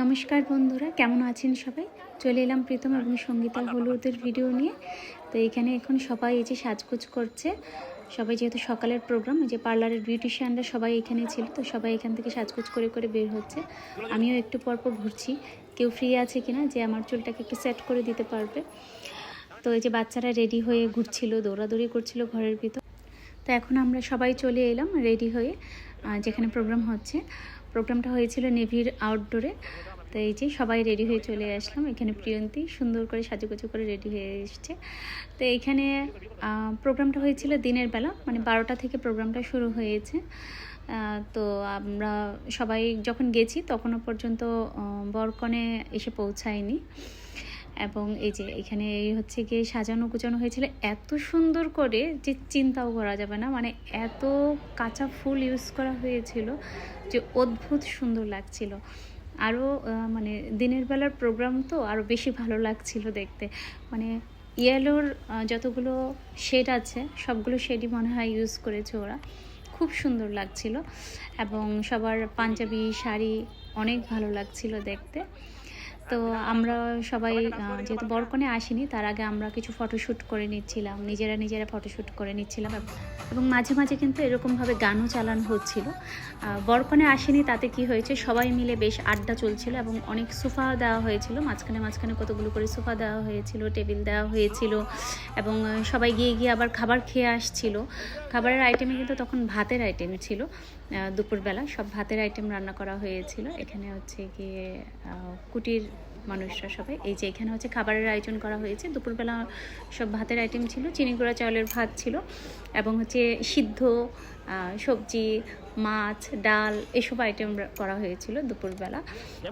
নমস্কার বন্ধুরা, কেমন আছেন সবাই? চলে এলাম প্রীতম এবং সঙ্গীতা হলুদের ভিডিও নিয়ে। তো এখানে এখন সবাই এই যে সাজগোজ করছে। সবাই যেহেতু সকালের প্রোগ্রাম, এই যে পার্লারের বিউটিশিয়ানরা সবাই এখানে ছিল, তো সবাই এখান থেকে সাজগোজ করে করে বের হচ্ছে। আমিও একটু পরপর ঘুরছি, কেউ ফ্রি আছে কিনা যে আমার চুলটাকে একটু সেট করে দিতে পারবে। তো এই যে বাচ্চারা রেডি হয়ে ঘুরছিল, দৌড়াদৌড়ি করছিল ঘরের ভিতর। তো এখন আমরা সবাই চলে এলাম রেডি হয়ে যেখানে প্রোগ্রাম হচ্ছে। প্রোগ্রামটা হয়েছিল নেভির আউটডোরে। তো এই যে সবাই রেডি হয়ে চলে আসলাম। এখানে প্রিয়ন্তী সুন্দর করে সাজুগুজু করে রেডি হয়ে এসছে। তো এখানে প্রোগ্রামটা হয়েছিল দিনের বেলা, মানে 12টা থেকে প্রোগ্রামটা শুরু হয়েছে। তো আমরা সবাই যখন গেছি তখনও পর্যন্ত বরকনে এসে পৌঁছায়নি। এবং এই যে এখানে হচ্ছে গিয়ে সাজানো গুছানো হয়েছিল এত সুন্দর করে যে চিন্তাও করা যাবে না, মানে এত কাঁচা ফুল ইউজ করা হয়েছিল যে অদ্ভুত সুন্দর লাগছিল। আরও মানে দিনের বেলার প্রোগ্রাম তো আরও বেশি ভালো লাগছিল দেখতে। মানে ইয়েলোর যতগুলো শেড আছে সবগুলো শেডই মনে হয় ইউজ করেছে ওরা, খুব সুন্দর লাগছিল। এবং সবার পাঞ্জাবি শাড়ি অনেক ভালো লাগছিল দেখতে। তো আমরা সবাই যেহেতু বরকনে আসিনি, তার আগে আমরা কিছু ফটোশ্যুট করে নিচ্ছিলাম, নিজেরা ফটোশ্যুট করে নিচ্ছিলাম। এবং মাঝে মাঝে কিন্তু এরকমভাবে গানও চালানো হচ্ছিল। বরকনে আসেনি তাতে কি হয়েছে, সবাই মিলে বেশ আড্ডা চলছিল এবং অনেক সোফা দেওয়া হয়েছিল, মাঝখানে কতগুলো করে সোফা দেওয়া হয়েছিল, টেবিল দেওয়া হয়েছিল। এবং সবাই গিয়ে আবার খাবার খেয়ে আসছিল। খাবারের আইটেমে কিন্তু তখন ভাতের আইটেম ছিল। দুপুরবেলা সব ভাতের আইটেম রান্না করা হয়েছিল। এখানে হচ্ছে গিয়ে কুটির মানুষরা সবাই, এই যে এখানে হচ্ছে খাবারের আয়োজন করা হয়েছে। দুপুরবেলা সব ভাতের আইটেম ছিল, চিনি গুঁড়া চাউলের ভাত ছিল এবং হচ্ছে সিদ্ধ সবজি, মাছ, ডাল এসব আইটেম করা হয়েছিল দুপুরবেলা।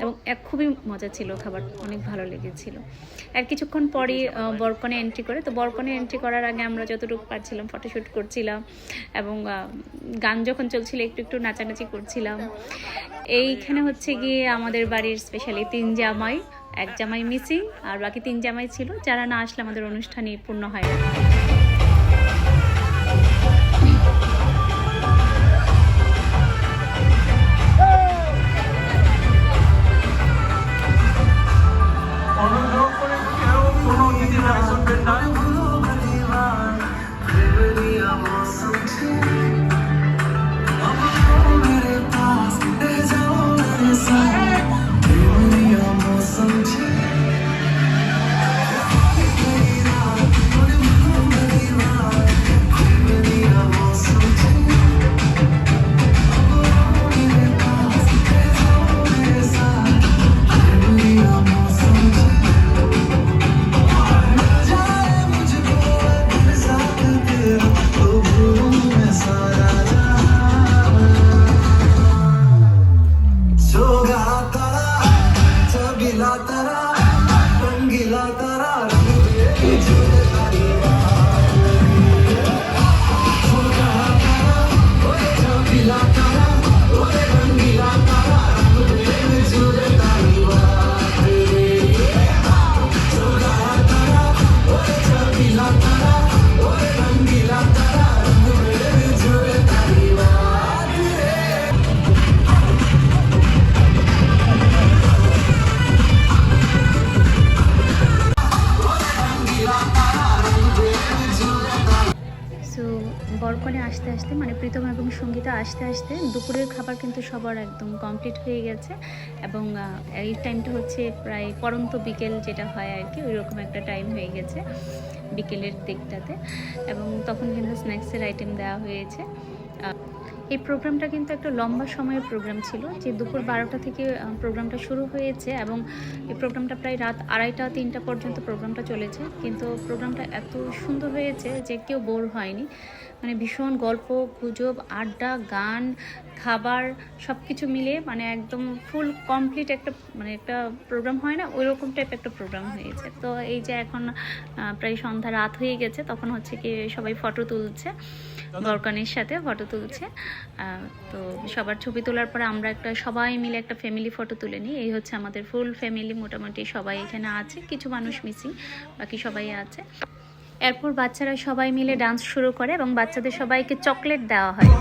এবং খুবই মজা ছিল, খাবার অনেক ভালো লেগেছিল। আর কিছুক্ষণ পরই বরকনে এন্ট্রি করে। তো বরকনে এন্ট্রি করার আগে আমরা যতটুকু পারছিলাম ফটোশ্যুট করছিলাম এবং গান যখন চলছিল একটু নাচানাচি করছিলাম। এইখানে হচ্ছে গিয়ে আমাদের বাড়ির স্পেশালি 3 জামাই, 1 জামাই মিসিং আর বাকি 3 জামাই ছিল, যারা না আসলে আমাদের অনুষ্ঠানই পূর্ণ হয় না। বরকনে আসতে আসতে মানে প্রীতম এবং সঙ্গীতা আসতে আসতে দুপুরের খাবার কিন্তু সবার একদম কমপ্লিট হয়ে গেছে। এবং এই টাইমটা হচ্ছে প্রায় পরন্ত বিকেল যেটা হয় আর কি, ওই রকম একটা টাইম হয়ে গেছে বিকেলের দিকটাতে। এবং তখন কিন্তু স্ন্যাক্সের আইটেম দেওয়া হয়েছে। এই প্রোগ্রামটা কিন্তু একটা লম্বা সময়ের প্রোগ্রাম ছিল, যে দুপুর 12টা থেকে প্রোগ্রামটা শুরু হয়েছে এবং এই প্রোগ্রামটা প্রায় রাত 2:30-3টা পর্যন্ত প্রোগ্রামটা চলেছে। কিন্তু প্রোগ্রামটা এত সুন্দর হয়েছে যে কেউ বোর হয়নি। মানে ভীষণ গল্প গুজব, আড্ডা, গান, খাবার সব কিছু মিলে মানে একদম ফুল কমপ্লিট একটা মানে একটা প্রোগ্রাম হয় না, ওই রকম টাইপ একটা প্রোগ্রাম হয়েছে। তো এই যে এখন প্রায় সন্ধ্যা রাত হয়ে গেছে, তখন হচ্ছে কি সবাই ফটো তুলছে, বরকনের সাথে ফটো তুলছে। তো সবার ছবি তোলার পরে আমরা সবাই মিলে একটা ফ্যামিলি ফটো তুলে নিই। এই হচ্ছে আমাদের ফুল ফ্যামিলি, মোটামুটি সবাই এখানে আছে, কিছু মানুষ মিসিং, বাকি সবাই আছে। এরপর বাচ্চারা সবাই মিলে ডান্স শুরু করে এবং বাচ্চাদের সবাইকে চকলেট দেওয়া হয়।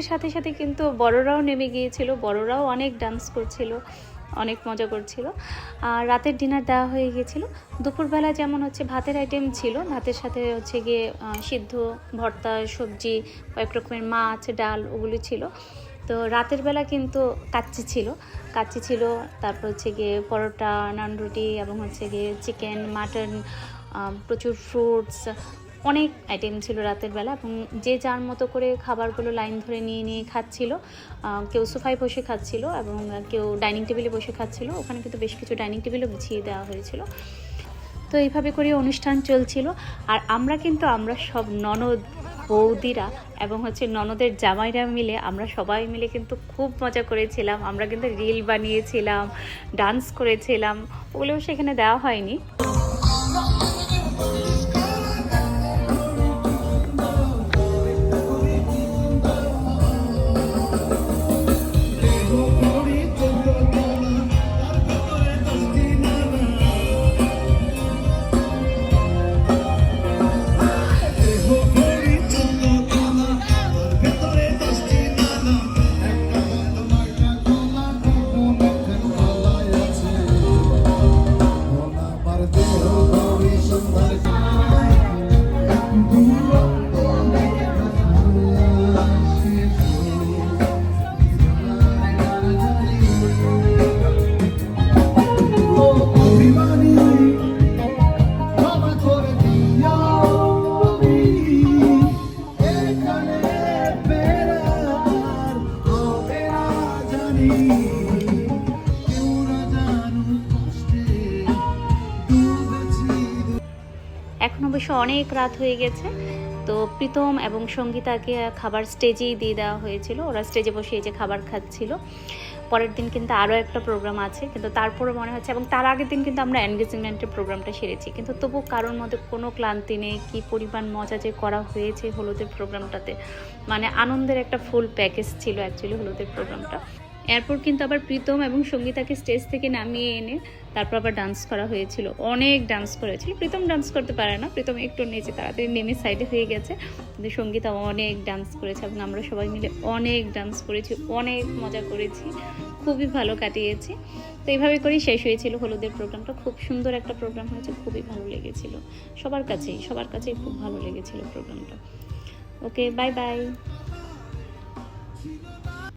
ছেলেদের সাথে সাথে কিন্তু বড়রাও নেমে গিয়েছিল, বড়রাও অনেক ডান্স করছিল, অনেক মজা করছিল। আর রাতের ডিনার দেওয়া হয়ে গিয়েছিল। দুপুরবেলা যেমন হচ্ছে ভাতের আইটেম ছিল, ভাতের সাথে হচ্ছে গিয়ে সিদ্ধ, ভর্তা, সবজি, কয়েক রকমের মাছ, ডাল ওগুলি ছিল। তো রাতের বেলা কিন্তু কাচ্চি ছিল, তারপর হচ্ছে গিয়ে পরোটা, নান রুটি এবং হচ্ছে গিয়ে চিকেন, মাটন, প্রচুর ফ্রুটস, অনেক আইটেম ছিল রাতের বেলা। এবং যে যার মতো করে খাবারগুলো লাইন ধরে নিয়ে নিয়ে খাচ্ছিল। কেউ সোফায় বসে খাচ্ছিল এবং কেউ ডাইনিং টেবিলে বসে খাচ্ছিল। ওখানে কিন্তু বেশ কিছু ডাইনিং টেবিলও বিছিয়ে দেওয়া হয়েছিল। তো এইভাবে করে অনুষ্ঠান চলছিল। আর আমরা সব ননদ, বৌদিরা এবং হচ্ছে ননদের জামাইরা মিলে আমরা সবাই মিলে কিন্তু খুব মজা করেছিলাম। আমরা কিন্তু রিল বানিয়েছিলাম, ডান্স করেছিলাম, ওগুলোও সেখানে দেওয়া হয়নি। এখন অবশ্য অনেক রাত হয়ে গেছে। তো প্রীতম এবং সঙ্গীতাকে খাবার স্টেজেই দিয়ে দেওয়া হয়েছিল, ওরা স্টেজে বসে এই যে খাবার খাচ্ছিল। পরের দিন কিন্তু আরও একটা প্রোগ্রাম আছে, কিন্তু তারপরে মনে হচ্ছে, এবং তার আগের দিন কিন্তু আমরা এনগেজমেন্টের প্রোগ্রামটা সেরেছি, কিন্তু তবু কারোর মধ্যে কোনো ক্লান্তি নেই। কী পরিমাণ মজা যে করা হয়েছে হলুদের প্রোগ্রামটাতে, মানে আনন্দের একটা ফুল প্যাকেজ ছিল অ্যাকচুয়ালি হলুদের প্রোগ্রামটা। এরপর কিন্তু আবার প্রীতম এবং সঙ্গীতাকে স্টেজ থেকে নামিয়ে এনে তারপর আবার ডান্স করা হয়েছিল, অনেক ডান্স করেছিল। প্রীতম ডান্স করতে পারে না, প্রীতম একটু নেচে তাড়াতাড়ি নেমে সাইডে হয়ে গেছে, কিন্তু সঙ্গীতা অনেক ডান্স করেছে এবং আমরা সবাই মিলে অনেক ডান্স করেছি, অনেক মজা করেছি, খুবই ভালো কাটিয়েছি। তো এইভাবে করেই শেষ হয়েছিল হলুদের প্রোগ্রামটা। খুব সুন্দর একটা প্রোগ্রাম হয়েছে, খুবই ভালো লেগেছিল সবার কাছেই খুব ভালো লেগেছিল প্রোগ্রামটা। ওকে, বাই বাই।